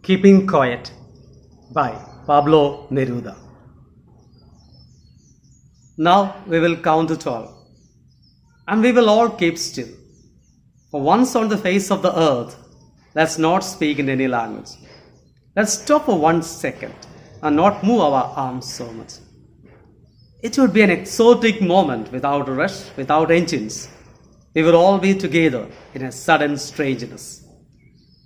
Keeping Quiet by Pablo Neruda. Now we will count to 12, and we will all keep still. For once on the face of the earth, let's not speak in any language. Let's stop for 1 second and not move our arms so much. It would be an exotic moment without a rush, without engines. We would all be together in a sudden strangeness.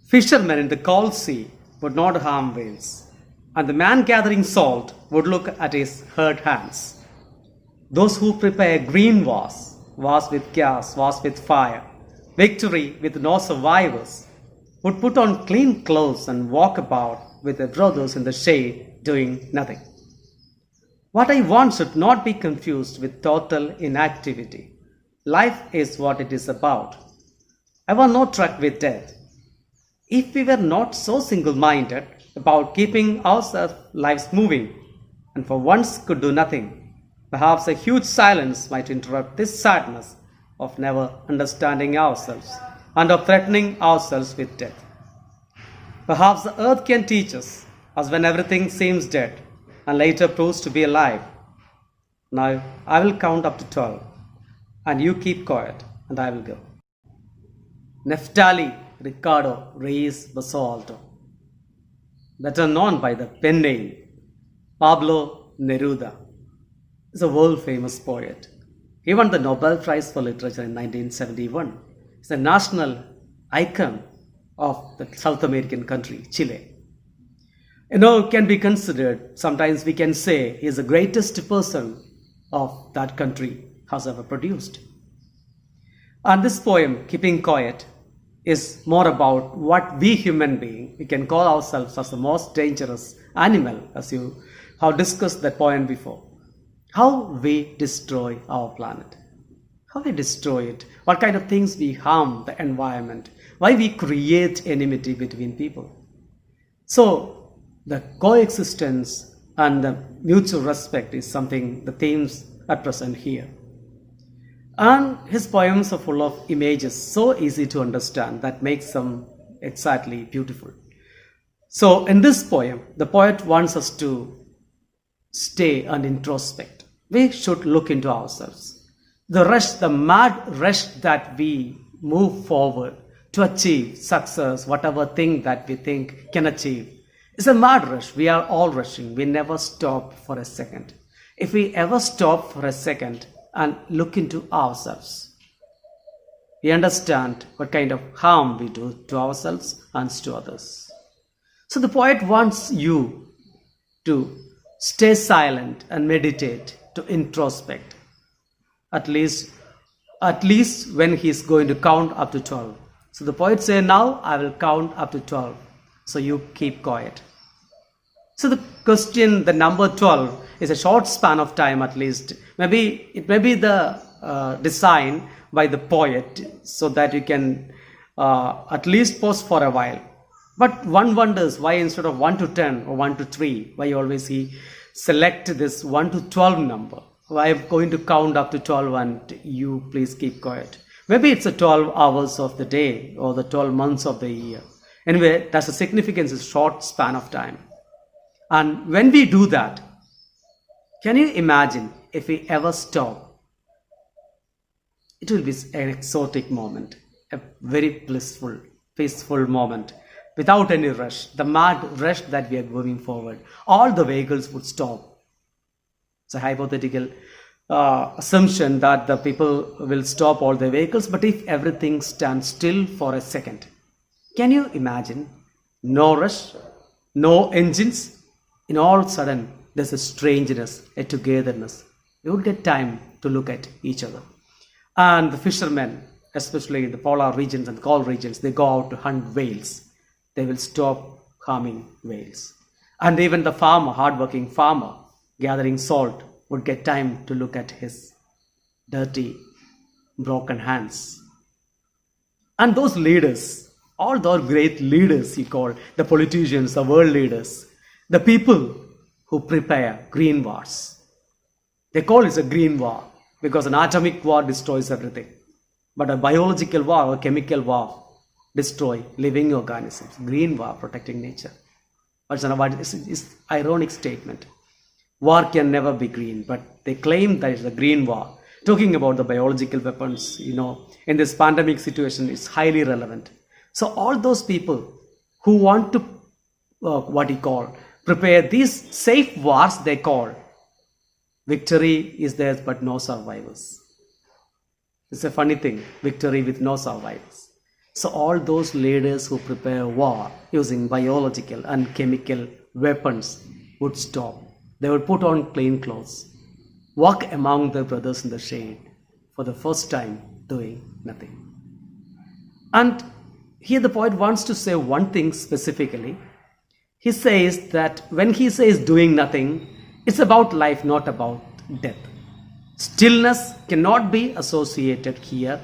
Fishermen in the cold sea would not harm whales, and the man gathering salt would look at his hurt hands. Those who prepare green wars with gas, wars with fire, victory with no survivors, would put on clean clothes and walk about with their brothers in the shade doing nothing. What I want should not be confused with total inactivity. Life is what it is about. I want no truck with death. If we were not so single-minded about keeping our lives moving and for once could do nothing, perhaps a huge silence might interrupt this sadness of never understanding ourselves and of threatening ourselves with death. Perhaps the earth can teach us when everything seems dead and later proves to be alive. Now I will count up to 12 and you keep quiet and I will go. Neftali Ricardo Reyes Basalto, better known by the pen name Pablo Neruda, is a world-famous poet. He won the Nobel Prize for Literature in 1971. He's a national icon of the South American country, Chile. Can be considered, sometimes we can say, he is the greatest person of that country has ever produced. And this poem, Keeping Quiet, is more about what we human beings, we can call ourselves as the most dangerous animal, as you have discussed that poem before. How we destroy our planet. How we destroy it. What kind of things we harm the environment. Why we create enmity between people. So, the coexistence and the mutual respect is something, the themes at present here. And his poems are full of images, so easy to understand, that makes them exactly beautiful. So in this poem, the poet wants us to stay and introspect. We should look into ourselves. The mad rush that we move forward to achieve success, whatever thing that we think can achieve, is a mad rush. We are all rushing. We never stop for a second. If we ever stop for a second and look into ourselves, we understand what kind of harm we do to ourselves and to others. So the poet wants you to stay silent and meditate, to introspect, at least when he is going to count up to 12. So the poet says, now I will count up to 12, so you keep quiet. So the question, the number 12, is a short span of time at least. Maybe it may be the design by the poet so that you can at least pause for a while. But one wonders why instead of 1 to 10 or 1 to 3, why always he select this 1 to 12 number. Why I'm going to count up to 12 and you please keep quiet. Maybe it's the 12 hours of the day or the 12 months of the year. Anyway, that's the significance, is short span of time. And when we do that, can you imagine if we ever stop? It will be an exotic moment, a very blissful, peaceful moment, without any rush, the mad rush that we are moving forward. All the vehicles would stop. It's a hypothetical assumption that the people will stop all the vehicles, but if everything stands still for a second, can you imagine? No rush, no engines. In all of a sudden, there's a strangeness, a togetherness. You would get time to look at each other. And the fishermen, especially in the polar regions and cold regions, they go out to hunt whales. They will stop harming whales. And even the farmer, hardworking farmer, gathering salt, would get time to look at his dirty, broken hands. And those leaders, all those great leaders he called, the politicians, the world leaders, the people who prepare green wars. They call it a green war because an atomic war destroys everything. But a biological war or chemical war destroy living organisms. Green war, protecting nature. It's ironic statement. War can never be green, but they claim that it's a green war. Talking about the biological weapons, in this pandemic situation, is highly relevant. So all those people who want to, prepare these safe wars, they call, victory is there, but no survivors. It's a funny thing, victory with no survivors. So all those leaders who prepare war using biological and chemical weapons would stop. They would put on plain clothes, walk among their brothers in the shade, for the first time doing nothing. And here the poet wants to say one thing specifically. He says that when he says doing nothing, it's about life, not about death. Stillness cannot be associated here,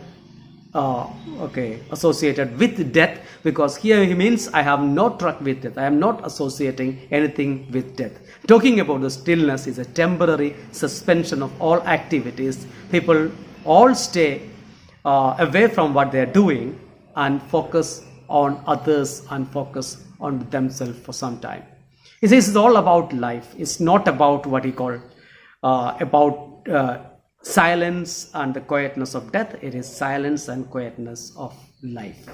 associated with death, because here he means I have no truck with death. I am not associating anything with death. Talking about the stillness is a temporary suspension of all activities. People all stay away from what they are doing and focus on others and focus on themselves for some time. He says it's all about life. It's not about what he called silence and the quietness of death. It is silence and quietness of life.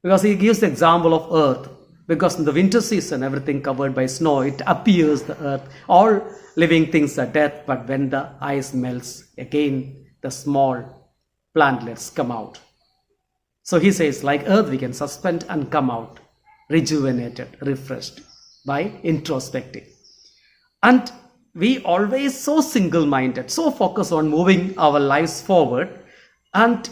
Because he gives the example of earth. Because in the winter season, everything covered by snow, it appears the earth, all living things are dead, but when the ice melts, again the small plantlets come out. So he says, like earth, we can suspend and come out, rejuvenated, refreshed by introspecting. And we always so single-minded, so focused on moving our lives forward. And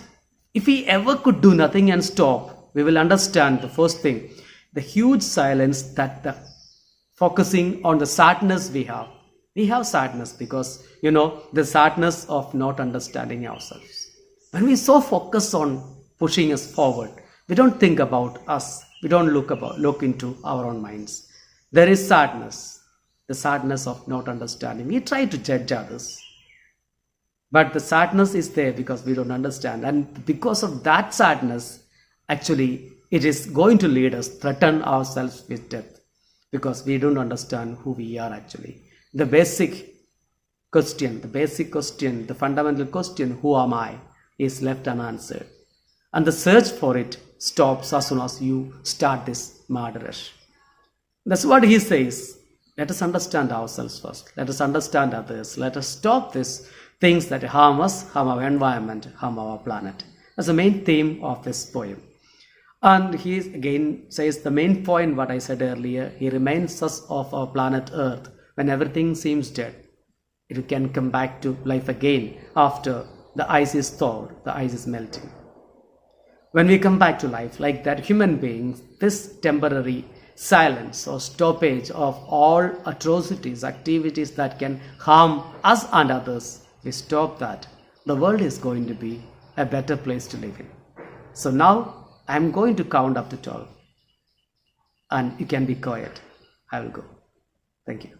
if we ever could do nothing and stop, we will understand the first thing, the huge silence that the focusing on the sadness we have. We have sadness because, the sadness of not understanding ourselves. When we so focus on pushing us forward, we don't think about us. We don't look into our own minds. There is sadness, the sadness of not understanding. We try to judge others, but the sadness is there because we don't understand. And because of that sadness, actually, it is going to lead us, threaten ourselves with death, because we don't understand who we are actually. The basic question, the fundamental question, who am I, is left unanswered. And the search for it stops as soon as you start this mad rush. That's what he says. Let us understand ourselves first. Let us understand others. Let us stop these things that harm us, harm our environment, harm our planet. That's the main theme of this poem. And he again says the main point, what I said earlier, he reminds us of our planet Earth. When everything seems dead, it can come back to life again after the ice is thawed, the ice is melting. When we come back to life, like that, human beings, this temporary silence or stoppage of all atrocities, activities that can harm us and others, we stop that. The world is going to be a better place to live in. So now I'm going to count up to 12 and you can be quiet. I will go. Thank you.